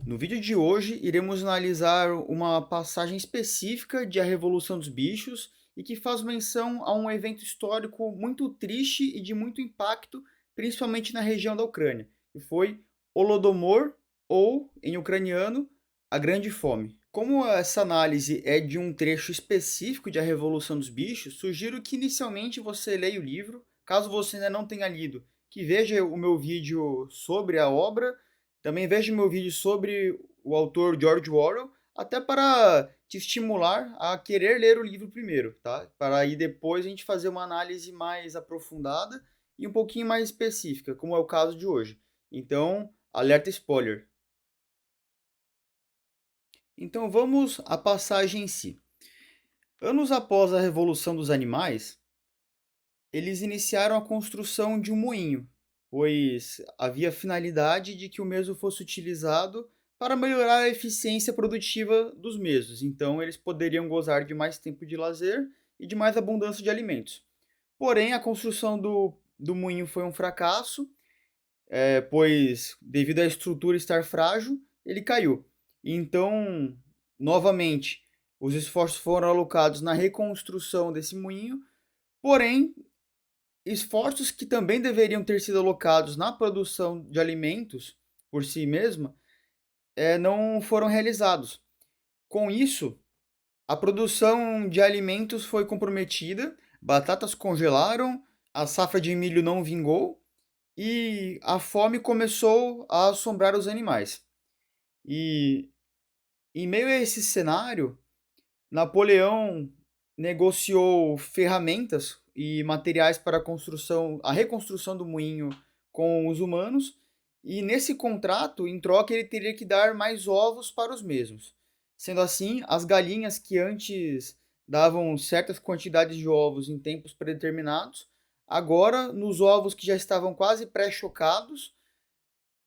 No vídeo de hoje, iremos analisar uma passagem específica de A Revolução dos Bichos e que faz menção a um evento histórico muito triste e de muito impacto, principalmente na região da Ucrânia, que foi Holodomor, ou, em ucraniano, a Grande Fome. Como essa análise é de um trecho específico de A Revolução dos Bichos, sugiro que inicialmente você leia o livro. Caso você ainda não tenha lido, que veja o meu vídeo sobre a obra. Também veja meu vídeo sobre o autor George Orwell, até para te estimular a querer ler o livro primeiro, tá? Para aí depois a gente fazer uma análise mais aprofundada e um pouquinho mais específica, como é o caso de hoje. Então, alerta spoiler. Então vamos à passagem em si. Anos após a Revolução dos Animais, eles iniciaram a construção de um moinho, pois havia a finalidade de que o mesmo fosse utilizado para melhorar a eficiência produtiva dos mesmos. Então, eles poderiam gozar de mais tempo de lazer e de mais abundância de alimentos. Porém, a construção do moinho foi um fracasso, pois, devido à estrutura estar frágil, ele caiu. Então, novamente, os esforços foram alocados na reconstrução desse moinho, porém, esforços que também deveriam ter sido alocados na produção de alimentos por si mesma, não foram realizados. Com isso, a produção de alimentos foi comprometida, batatas congelaram, a safra de milho não vingou e a fome começou a assombrar os animais. E em meio a esse cenário, Napoleão negociou ferramentas e materiais para a reconstrução do moinho com os humanos, e nesse contrato, em troca, ele teria que dar mais ovos para os mesmos. Sendo assim, as galinhas que antes davam certas quantidades de ovos em tempos predeterminados, agora, nos ovos que já estavam quase pré-chocados,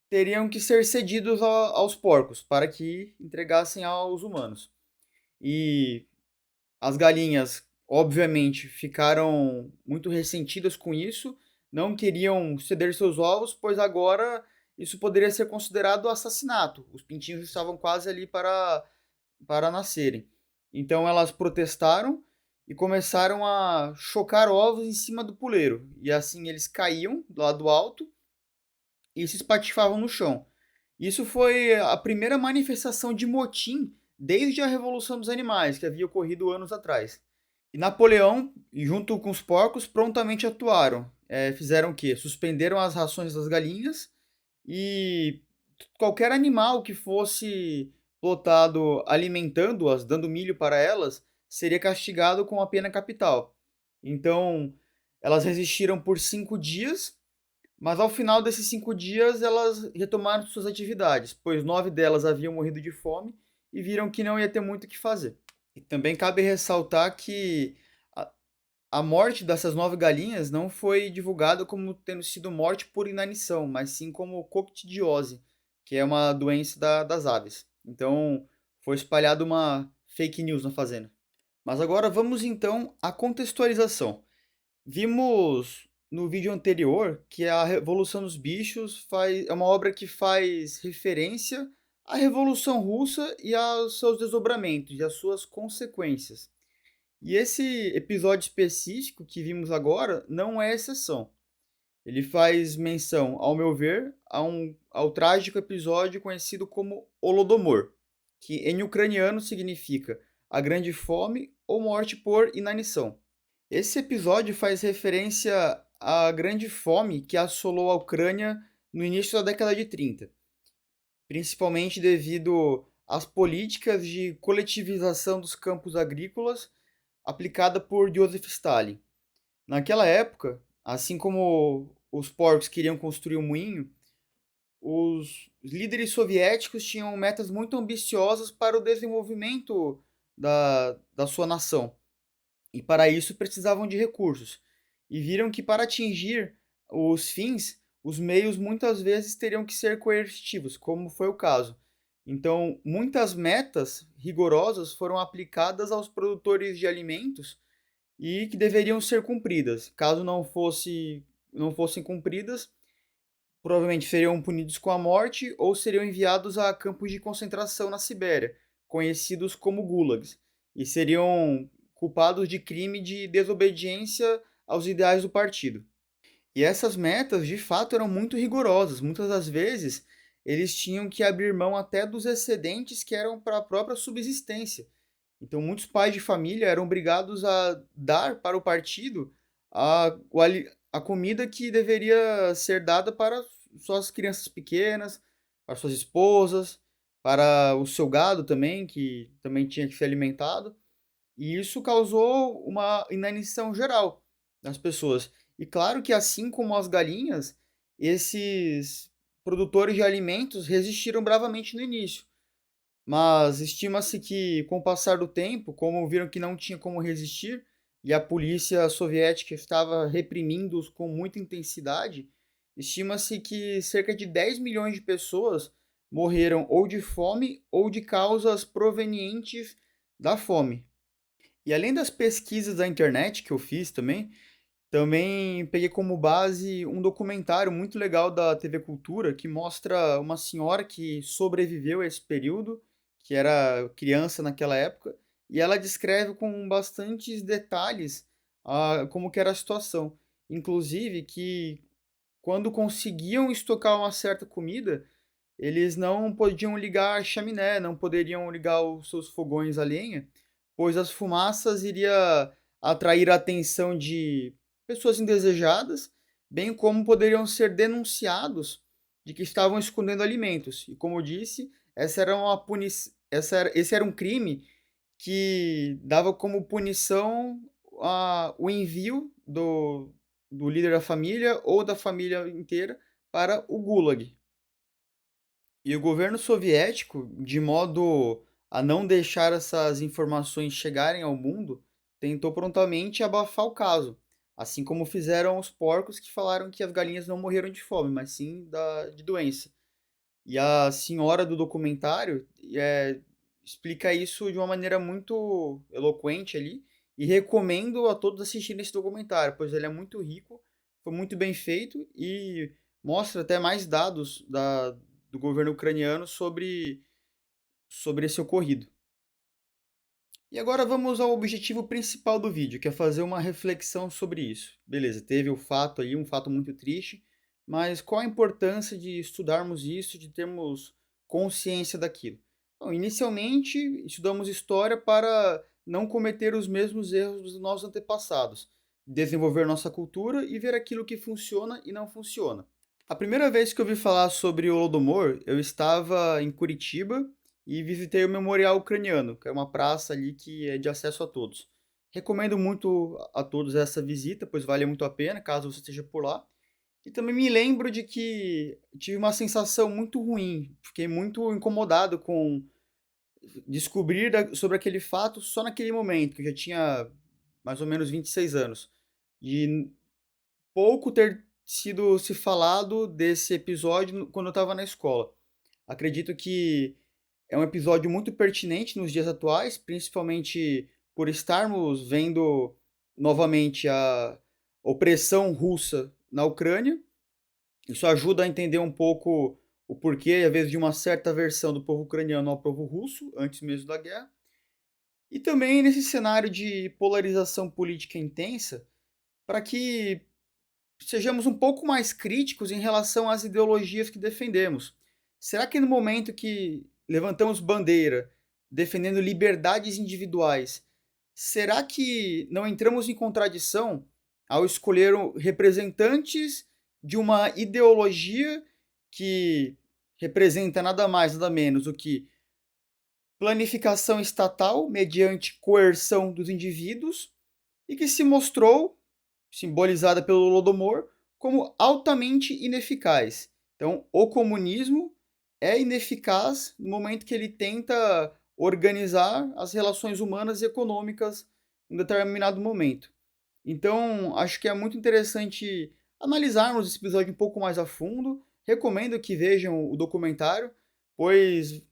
teriam que ser cedidos aos porcos para que entregassem aos humanos. E as galinhas, obviamente, ficaram muito ressentidas com isso, não queriam ceder seus ovos, pois agora isso poderia ser considerado assassinato. Os pintinhos estavam quase ali para nascerem. Então elas protestaram e começaram a chocar ovos em cima do puleiro. E assim eles caíam do lado alto e se espatifavam no chão. Isso foi a primeira manifestação de motim desde a Revolução dos Animais, que havia ocorrido anos atrás. E Napoleão, junto com os porcos, prontamente atuaram. Fizeram o quê? Suspenderam as rações das galinhas e qualquer animal que fosse plotado alimentando-as, dando milho para elas, seria castigado com a pena capital. Então, elas resistiram por 5 dias, mas ao final desses 5 dias elas retomaram suas atividades, pois 9 delas haviam morrido de fome e viram que não ia ter muito o que fazer. E também cabe ressaltar que a, a morte dessas 9 galinhas não foi divulgada como tendo sido morte por inanição, mas sim como coctidiose, que é uma doença das aves. Então foi espalhada uma fake news na fazenda. Mas agora vamos então à contextualização. Vimos no vídeo anterior que a Revolução dos Bichos é uma obra que faz referência à Revolução Russa e aos seus desdobramentos e às suas consequências. E esse episódio específico que vimos agora não é exceção. Ele faz menção, ao meu ver, ao trágico episódio conhecido como Holodomor, que em ucraniano significa a grande fome ou morte por inanição. Esse episódio faz referência à grande fome que assolou a Ucrânia no início da década de 30, principalmente devido às políticas de coletivização dos campos agrícolas aplicada por Joseph Stalin. Naquela época, assim como os porcos queriam construir um moinho, os líderes soviéticos tinham metas muito ambiciosas para o desenvolvimento da sua nação. E para isso precisavam de recursos. E viram que para atingir os fins, os meios muitas vezes teriam que ser coercitivos, como foi o caso. Então, muitas metas rigorosas foram aplicadas aos produtores de alimentos e que deveriam ser cumpridas. Caso não fossem cumpridas, provavelmente seriam punidos com a morte ou seriam enviados a campos de concentração na Sibéria, conhecidos como gulags, e seriam culpados de crime de desobediência aos ideais do partido. E essas metas, de fato, eram muito rigorosas. Muitas das vezes, eles tinham que abrir mão até dos excedentes que eram para a própria subsistência. Então, muitos pais de família eram obrigados a dar para o partido a comida que deveria ser dada para suas crianças pequenas, para suas esposas, para o seu gado também, que também tinha que ser alimentado. E isso causou uma inanição geral nas pessoas. E claro que, assim como as galinhas, esses produtores de alimentos resistiram bravamente no início. Mas estima-se que, com o passar do tempo, como viram que não tinha como resistir e a polícia soviética estava reprimindo-os com muita intensidade, estima-se que cerca de 10 milhões de pessoas morreram ou de fome ou de causas provenientes da fome. E além das pesquisas da internet que eu fiz também peguei como base um documentário muito legal da TV Cultura que mostra uma senhora que sobreviveu a esse período, que era criança naquela época, e ela descreve com bastantes detalhes como que era a situação. Inclusive que quando conseguiam estocar uma certa comida, eles não podiam ligar a chaminé, não poderiam ligar os seus fogões a lenha, pois as fumaças iria atrair a atenção de pessoas indesejadas, bem como poderiam ser denunciados de que estavam escondendo alimentos. E como eu disse, esse era um crime que dava como punição o envio do líder da família ou da família inteira para o Gulag. E o governo soviético, de modo a não deixar essas informações chegarem ao mundo, tentou prontamente abafar o caso, assim como fizeram os porcos que falaram que as galinhas não morreram de fome, mas sim de doença. E a senhora do documentário explica isso de uma maneira muito eloquente ali, e recomendo a todos assistirem esse documentário, pois ele é muito rico, foi muito bem feito e mostra até mais dados do governo ucraniano sobre esse ocorrido. E agora vamos ao objetivo principal do vídeo, que é fazer uma reflexão sobre isso. Beleza, teve o fato aí, um fato muito triste, mas qual a importância de estudarmos isso, de termos consciência daquilo? Bom, inicialmente, estudamos história para não cometer os mesmos erros dos nossos antepassados, desenvolver nossa cultura e ver aquilo que funciona e não funciona. A primeira vez que eu ouvi falar sobre o Holodomor, eu estava em Curitiba e visitei o Memorial Ucraniano, que é uma praça ali que é de acesso a todos. Recomendo muito a todos essa visita, pois vale muito a pena, caso você esteja por lá. E também me lembro de que tive uma sensação muito ruim, fiquei muito incomodado com descobrir sobre aquele fato só naquele momento, que eu já tinha mais ou menos 26 anos. E pouco ter sido se falado desse episódio quando eu estava na escola. Acredito que é um episódio muito pertinente nos dias atuais, principalmente por estarmos vendo novamente a opressão russa na Ucrânia. Isso ajuda a entender um pouco o porquê, às vezes, de uma certa aversão do povo ucraniano ao povo russo, antes mesmo da guerra. E também nesse cenário de polarização política intensa, para que sejamos um pouco mais críticos em relação às ideologias que defendemos. Será que no momento que levantamos bandeira defendendo liberdades individuais, será que não entramos em contradição ao escolher representantes de uma ideologia que representa nada mais, nada menos do que planificação estatal mediante coerção dos indivíduos e que se mostrou simbolizada pelo Holodomor, como altamente ineficaz. Então, o comunismo é ineficaz no momento que ele tenta organizar as relações humanas e econômicas em um determinado momento. Então, acho que é muito interessante analisarmos esse episódio um pouco mais a fundo. Recomendo que vejam o documentário, pois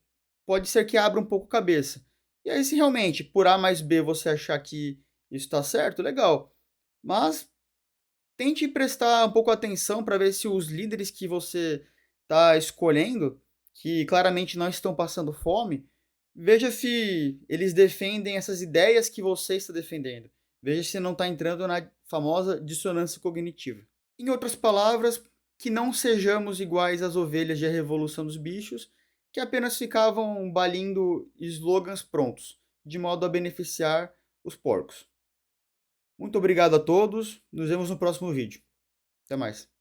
pode ser que abra um pouco a cabeça. E aí, se realmente por A mais B você achar que isso está certo, legal. Mas tente prestar um pouco atenção para ver se os líderes que você está escolhendo, que claramente não estão passando fome, veja se eles defendem essas ideias que você está defendendo. Veja se não está entrando na famosa dissonância cognitiva. Em outras palavras, que não sejamos iguais às ovelhas de A Revolução dos Bichos, que apenas ficavam balindo slogans prontos, de modo a beneficiar os porcos. Muito obrigado a todos, nos vemos no próximo vídeo. Até mais.